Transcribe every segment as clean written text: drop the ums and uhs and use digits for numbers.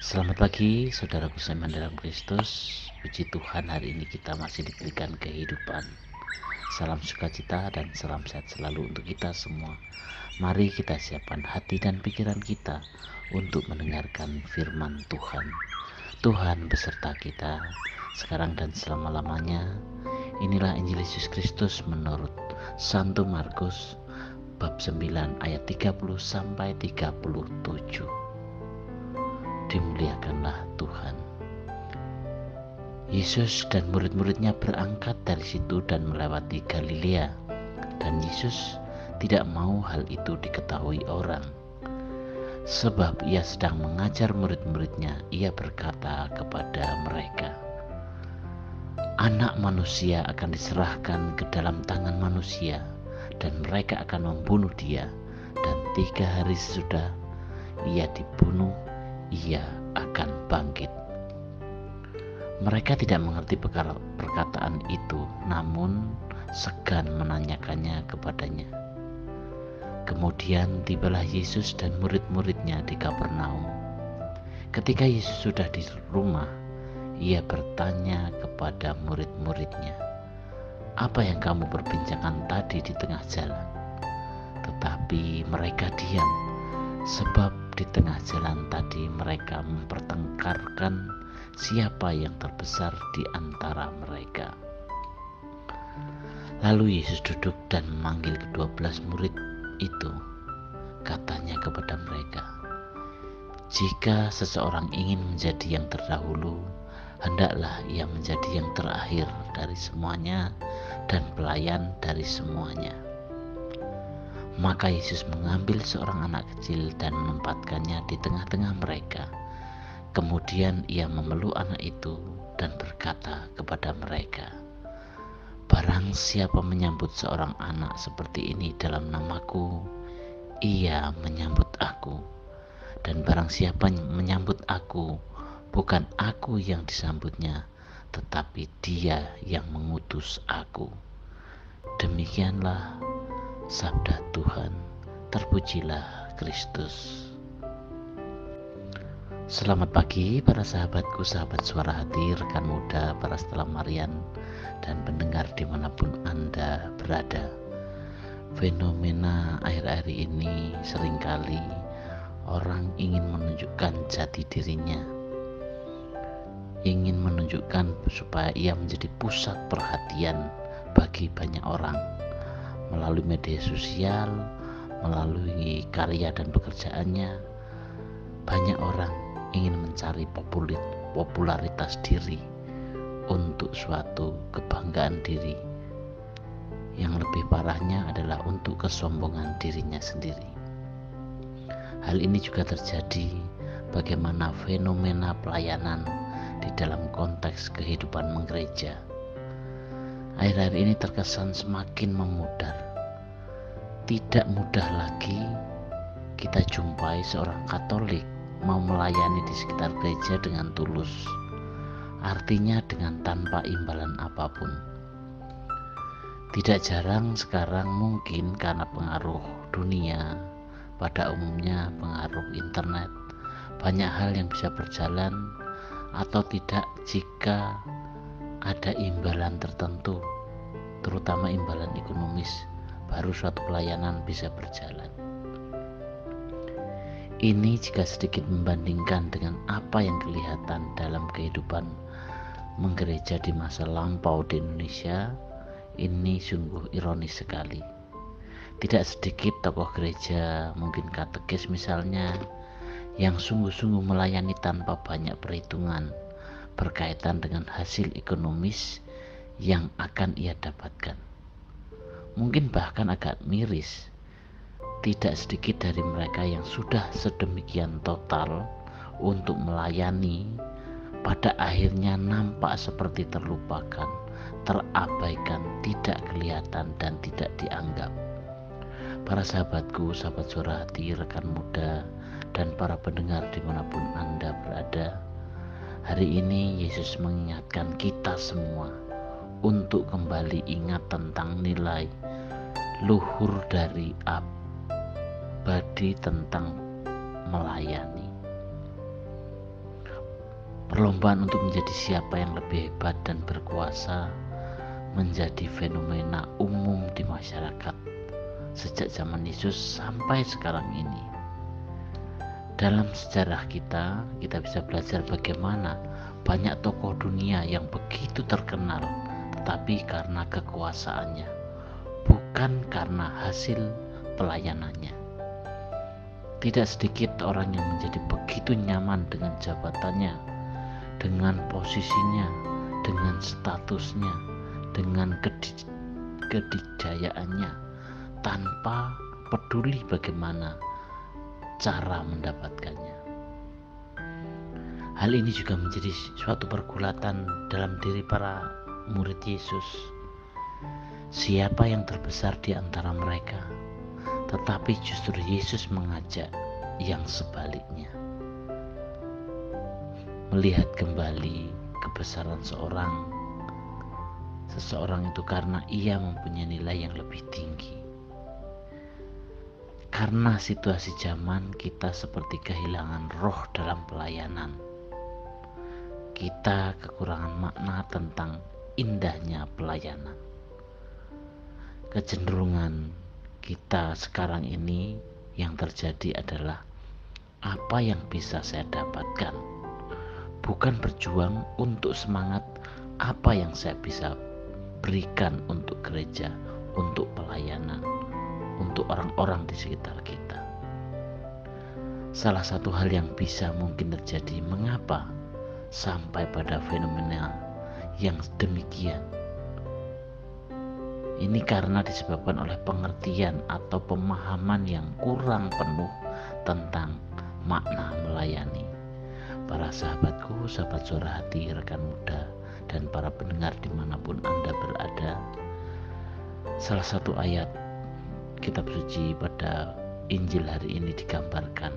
Selamat pagi, saudaraku seiman dalam Kristus. Puji Tuhan, hari ini kita masih diberikan kehidupan. Salam sukacita dan salam sehat selalu untuk kita semua. Mari kita siapkan hati dan pikiran kita untuk mendengarkan firman Tuhan. Tuhan beserta kita sekarang dan selama-lamanya. Inilah Injil Yesus Kristus menurut Santo Markus bab 9 ayat 30 sampai 37. Dimuliakanlah Tuhan. Yesus dan murid-muridnya berangkat dari situ dan melewati Galilea, dan Yesus tidak mau hal itu diketahui orang. Sebab ia sedang mengajar murid-muridnya, ia berkata kepada mereka, Anak manusia akan diserahkan ke dalam tangan manusia, dan mereka akan membunuh dia, dan 3 hari sesudah ia dibunuh, ia akan bangkit. Mereka tidak mengerti perkataan itu, namun segan menanyakannya kepadanya. Kemudian tibalah Yesus dan murid-muridnya di Kapernaum. Ketika Yesus sudah di rumah, ia bertanya kepada murid-muridnya, "Apa yang kamu perbincangkan tadi di tengah jalan?" Tetapi mereka diam, sebab di tengah jalan tadi mereka mempertengkarkan siapa yang terbesar di antara mereka. Lalu Yesus duduk dan memanggil ke-12 murid itu. Katanya kepada mereka, "Jika seseorang ingin menjadi yang terdahulu, hendaklah ia menjadi yang terakhir dari semuanya dan pelayan dari semuanya." Maka Yesus mengambil seorang anak kecil dan menempatkannya di tengah-tengah mereka. Kemudian ia memeluk anak itu dan berkata kepada mereka, "Barang siapa menyambut seorang anak seperti ini dalam namaku, ia menyambut aku. Dan barang siapa menyambut aku, bukan aku yang disambutnya, tetapi dia yang mengutus aku." Demikianlah sabda Tuhan. Terpujilah Kristus. Selamat pagi para sahabatku, sahabat suara hati, rekan muda, para setelamarian, dan pendengar dimanapun Anda berada. Fenomena akhir-akhir ini seringkali orang ingin menunjukkan jati dirinya, ingin menunjukkan supaya ia menjadi pusat perhatian bagi banyak orang. Melalui media sosial, melalui karya dan pekerjaannya, banyak orang ingin mencari popularitas diri untuk suatu kebanggaan diri. Yang lebih parahnya adalah untuk kesombongan dirinya sendiri. Hal ini juga terjadi bagaimana fenomena pelayanan di dalam konteks kehidupan menggereja. Akhir-akhir ini terkesan semakin memudar. Tidak mudah lagi kita jumpai seorang Katolik mau melayani di sekitar gereja dengan tulus, artinya dengan tanpa imbalan apapun. Tidak jarang sekarang, mungkin karena pengaruh dunia, pada umumnya pengaruh internet, banyak hal yang bisa berjalan atau tidak jika ada imbalan tertentu, terutama imbalan ekonomis, baru suatu pelayanan bisa berjalan. Ini jika sedikit membandingkan dengan apa yang kelihatan dalam kehidupan menggereja di masa lampau di Indonesia, ini sungguh ironis sekali. Tidak sedikit tokoh gereja, mungkin katekis misalnya, yang sungguh-sungguh melayani tanpa banyak perhitungan berkaitan dengan hasil ekonomis yang akan ia dapatkan. Mungkin bahkan agak miris, tidak sedikit dari mereka yang sudah sedemikian total untuk melayani, pada akhirnya nampak seperti terlupakan, terabaikan, tidak kelihatan dan tidak dianggap. Para sahabatku, sahabat suara hati, rekan muda, dan para pendengar dimanapun Anda berada, hari ini Yesus mengingatkan kita semua untuk kembali ingat tentang nilai luhur dari abadi tentang melayani. Perlombaan untuk menjadi siapa yang lebih hebat dan berkuasa menjadi fenomena umum di masyarakat sejak zaman Yesus sampai sekarang ini. Dalam sejarah kita bisa belajar bagaimana banyak tokoh dunia yang begitu terkenal, tetapi karena kekuasaannya, bukan karena hasil pelayanannya. Tidak sedikit orang yang menjadi begitu nyaman dengan jabatannya, dengan posisinya, dengan statusnya, dengan kedijayaannya, tanpa peduli bagaimana cara mendapatkannya. Hal ini juga menjadi suatu pergulatan dalam diri para murid Yesus. Siapa yang terbesar di antara mereka? Tetapi justru Yesus mengajak yang sebaliknya. Melihat kembali kebesaran seseorang itu karena ia mempunyai nilai yang lebih tinggi. Karena situasi zaman kita seperti kehilangan roh dalam pelayanan. Kita kekurangan makna tentang indahnya pelayanan. Kecenderungan kita sekarang ini yang terjadi adalah apa yang bisa saya dapatkan, bukan berjuang untuk semangat apa yang saya bisa berikan untuk gereja, untuk pelayanan, untuk orang-orang di sekitar kita. Salah satu hal yang bisa mungkin terjadi, mengapa sampai pada fenomena yang demikian? Ini karena disebabkan oleh pengertian atau pemahaman yang kurang penuh tentang makna melayani. Para sahabatku, sahabat suara hati, rekan muda, dan para pendengar dimanapun Anda berada, salah satu ayat kitab suci pada Injil hari ini digambarkan,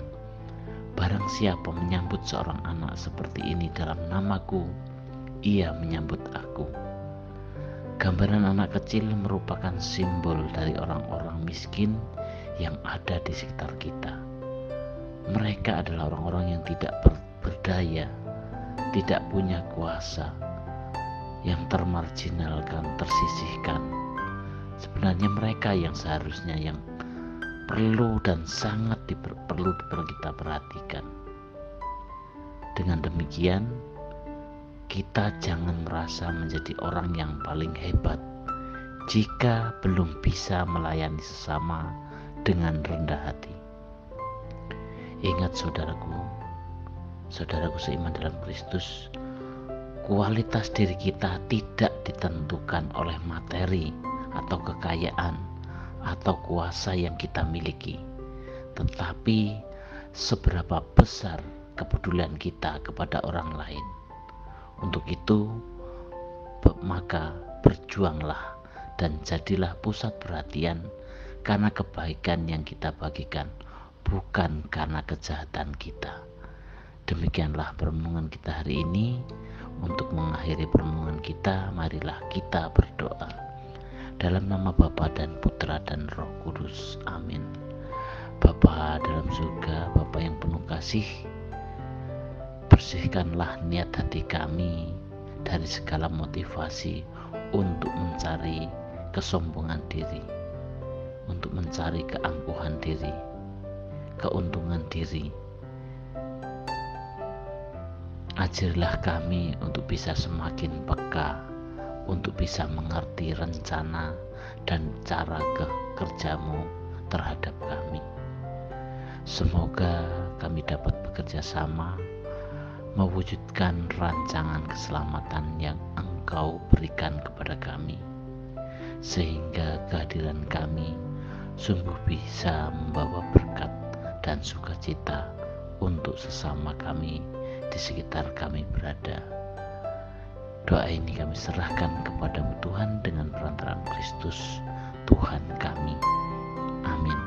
barang siapa menyambut seorang anak seperti ini dalam namaku, ia menyambut aku. Gambaran anak kecil merupakan simbol dari orang-orang miskin yang ada di sekitar kita. Mereka adalah orang-orang yang tidak berdaya, tidak punya kuasa, yang termarginalkan, tersisihkan. Sebenarnya mereka yang seharusnya yang perlu dan sangat perlu kita perhatikan. Dengan demikian, kita jangan merasa menjadi orang yang paling hebat jika belum bisa melayani sesama dengan rendah hati. Ingat saudaraku seiman dalam Kristus, kualitas diri kita tidak ditentukan oleh materi atau kekayaan atau kuasa yang kita miliki, tetapi seberapa besar kepedulian kita kepada orang lain. Untuk itu, maka berjuanglah dan jadilah pusat perhatian karena kebaikan yang kita bagikan, bukan karena kejahatan kita. Demikianlah perenungan kita hari ini. Untuk mengakhiri perenungan kita, marilah kita berdoa. Dalam nama Bapa dan Putra dan Roh Kudus. Amin. Bapa dalam surga, Bapa yang penuh kasih, bersihkanlah niat hati kami dari segala motivasi untuk mencari kesombongan diri, untuk mencari keangkuhan diri, keuntungan diri. Ajarilah kami untuk bisa semakin peka, untuk bisa mengerti rencana dan cara kerja-Mu terhadap kami. Semoga kami dapat bekerja sama mewujudkan rancangan keselamatan yang Engkau berikan kepada kami, sehingga kehadiran kami sungguh bisa membawa berkat dan sukacita untuk sesama kami di sekitar kami berada. Doa ini kami serahkan kepada-Mu Tuhan dengan perantaraan Kristus Tuhan kami. Amin.